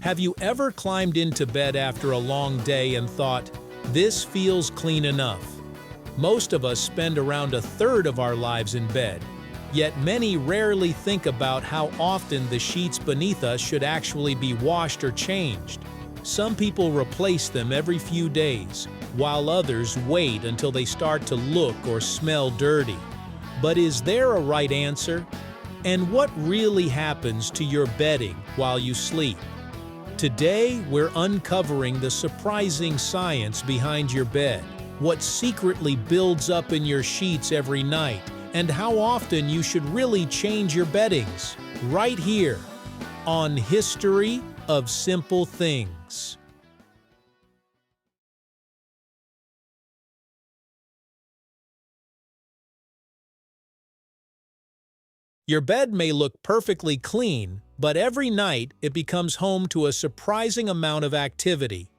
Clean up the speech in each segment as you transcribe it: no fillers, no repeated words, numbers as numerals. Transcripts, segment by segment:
Have you ever climbed into bed after a long day and thought, "This feels clean enough"? Most of us spend around a third of our lives in bed, yet many rarely think about how often the sheets beneath us should actually be washed or changed. Some people replace them every few days, while others wait until they start to look or smell dirty. But is there a right answer? And what really happens to your bedding while you sleep? Today, we're uncovering the surprising science behind your bed, what secretly builds up in your sheets every night, and how often you should really change your beddings, right here on History of Simple Things. Your bed may look perfectly clean, but every night it becomes home to a surprising amount of activity.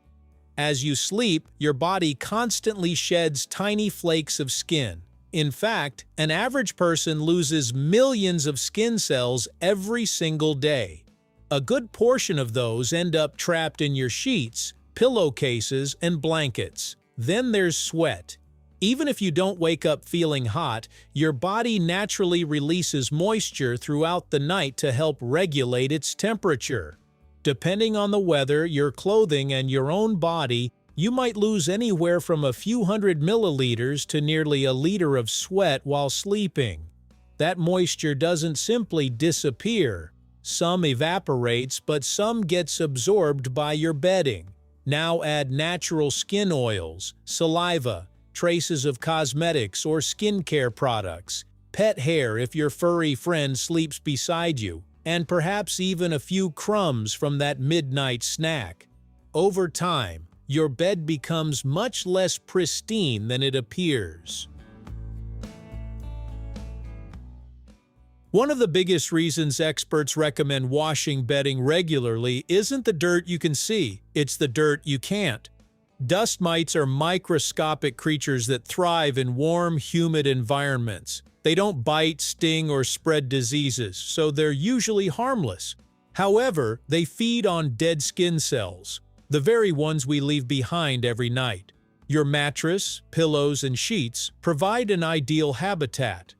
As you sleep, your body constantly sheds tiny flakes of skin. In fact, an average person loses millions of skin cells every single day. A good portion of those end up trapped in your sheets, pillowcases, and blankets. Then there's sweat. Even if you don't wake up feeling hot, your body naturally releases moisture throughout the night to help regulate its temperature. Depending on the weather, your clothing, and your own body, you might lose anywhere from a few hundred milliliters to nearly a liter of sweat while sleeping. That moisture doesn't simply disappear. Some evaporates, but some gets absorbed by your bedding. Now add natural skin oils, saliva, traces of cosmetics or skincare products, pet hair if your furry friend sleeps beside you, and perhaps even a few crumbs from that midnight snack. Over time, your bed becomes much less pristine than it appears. One of the biggest reasons experts recommend washing bedding regularly isn't the dirt you can see, it's the dirt you can't. Dust mites are microscopic creatures that thrive in warm, humid environments. They don't bite, sting, or spread diseases, so they're usually harmless. However, they feed on dead skin cells, the very ones we leave behind every night. Your mattress, pillows, and sheets provide an ideal habitat.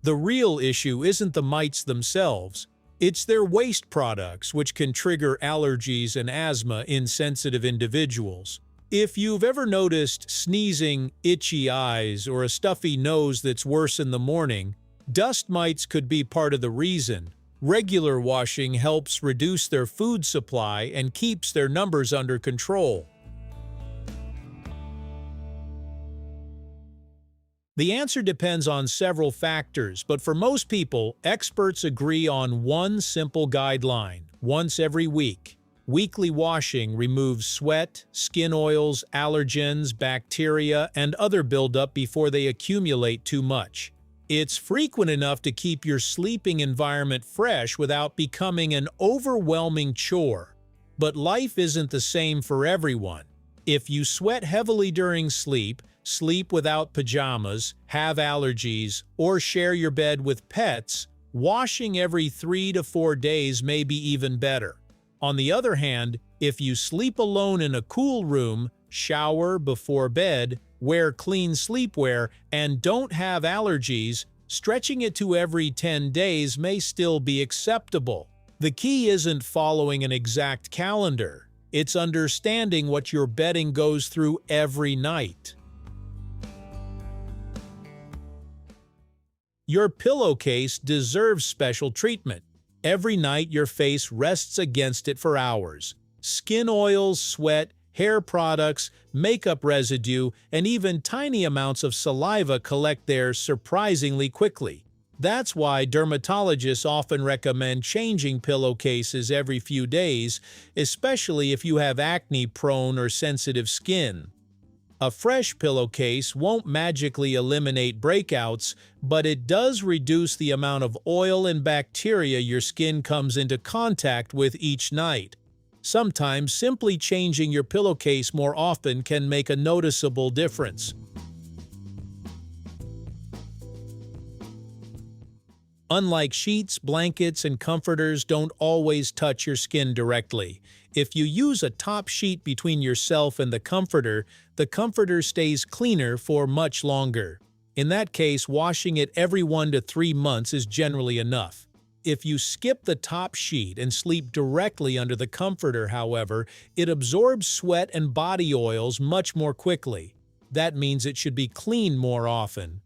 The real issue isn't the mites themselves, it's their waste products, which can trigger allergies and asthma in sensitive individuals. If you've ever noticed sneezing, itchy eyes, or a stuffy nose that's worse in the morning, dust mites could be part of the reason. Regular washing helps reduce their food supply and keeps their numbers under control. The answer depends on several factors, but for most people, experts agree on one simple guideline: once every week. Weekly washing removes sweat, skin oils, allergens, bacteria, and other buildup before they accumulate too much. It's frequent enough to keep your sleeping environment fresh without becoming an overwhelming chore. But life isn't the same for everyone. If you sweat heavily during sleep, sleep without pajamas, have allergies, or share your bed with pets, washing every 3 to 4 days may be even better. On the other hand, if you sleep alone in a cool room, shower before bed, wear clean sleepwear, and don't have allergies, stretching it to every 10 days may still be acceptable. The key isn't following an exact calendar. It's understanding what your bedding goes through every night. Your pillowcase deserves special treatment. Every night your face rests against it for hours. Skin oils, sweat, hair products, makeup residue, and even tiny amounts of saliva collect there surprisingly quickly. That's why dermatologists often recommend changing pillowcases every few days, especially if you have acne-prone or sensitive skin. A fresh pillowcase won't magically eliminate breakouts, but it does reduce the amount of oil and bacteria your skin comes into contact with each night. Sometimes simply changing your pillowcase more often can make a noticeable difference. Unlike sheets, blankets, and comforters don't always touch your skin directly. If you use a top sheet between yourself and the comforter stays cleaner for much longer. In that case, washing it every 1 to 3 months is generally enough. If you skip the top sheet and sleep directly under the comforter, however, it absorbs sweat and body oils much more quickly. That means it should be cleaned more often.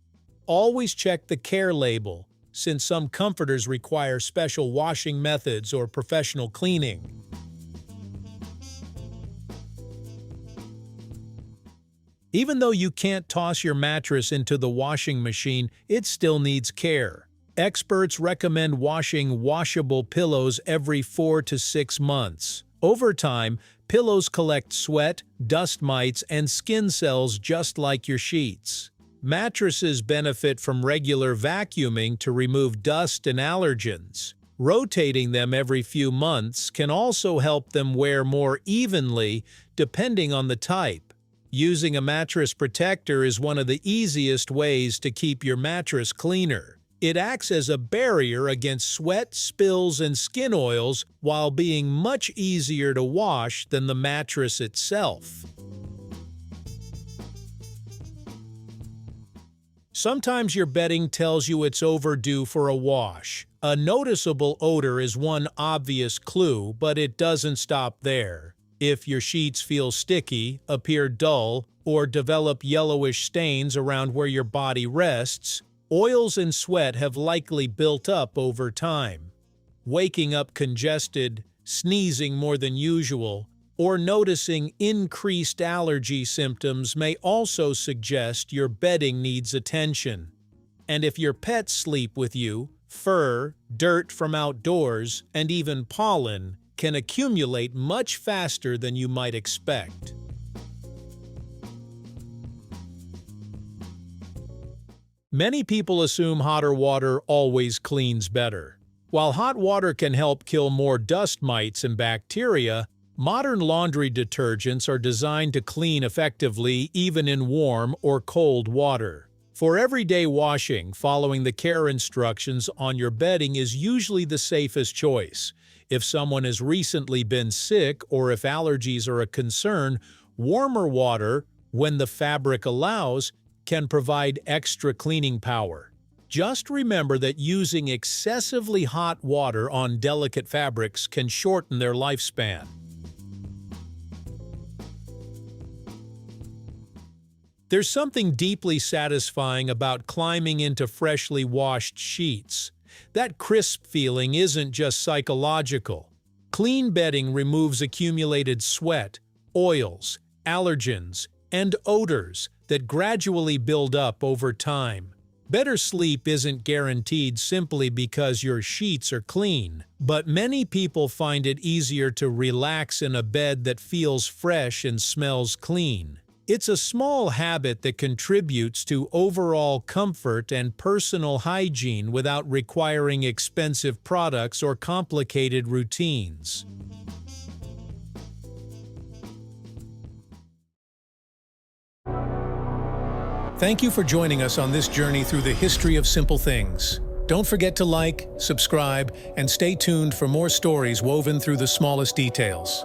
Always check the care label, since some comforters require special washing methods or professional cleaning. Even though you can't toss your mattress into the washing machine, it still needs care. Experts recommend washing washable pillows every 4 to 6 months. Over time, pillows collect sweat, dust mites, and skin cells just like your sheets. Mattresses benefit from regular vacuuming to remove dust and allergens. Rotating them every few months can also help them wear more evenly, depending on the type. Using a mattress protector is one of the easiest ways to keep your mattress cleaner. It acts as a barrier against sweat, spills, and skin oils while being much easier to wash than the mattress itself. Sometimes your bedding tells you it's overdue for a wash. A noticeable odor is one obvious clue, but it doesn't stop there. If your sheets feel sticky, appear dull, or develop yellowish stains around where your body rests, oils and sweat have likely built up over time. Waking up congested, sneezing more than usual, or noticing increased allergy symptoms may also suggest your bedding needs attention. And if your pets sleep with you, fur, dirt from outdoors, and even pollen can accumulate much faster than you might expect. Many people assume hotter water always cleans better. While hot water can help kill more dust mites and bacteria, modern laundry detergents are designed to clean effectively even in warm or cold water. For everyday washing, following the care instructions on your bedding is usually the safest choice. If someone has recently been sick or if allergies are a concern, warmer water, when the fabric allows, can provide extra cleaning power. Just remember that using excessively hot water on delicate fabrics can shorten their lifespan. There's something deeply satisfying about climbing into freshly washed sheets. That crisp feeling isn't just psychological. Clean bedding removes accumulated sweat, oils, allergens, and odors that gradually build up over time. Better sleep isn't guaranteed simply because your sheets are clean, but many people find it easier to relax in a bed that feels fresh and smells clean. It's a small habit that contributes to overall comfort and personal hygiene without requiring expensive products or complicated routines. Thank you for joining us on this journey through the history of simple things. Don't forget to like, subscribe, and stay tuned for more stories woven through the smallest details.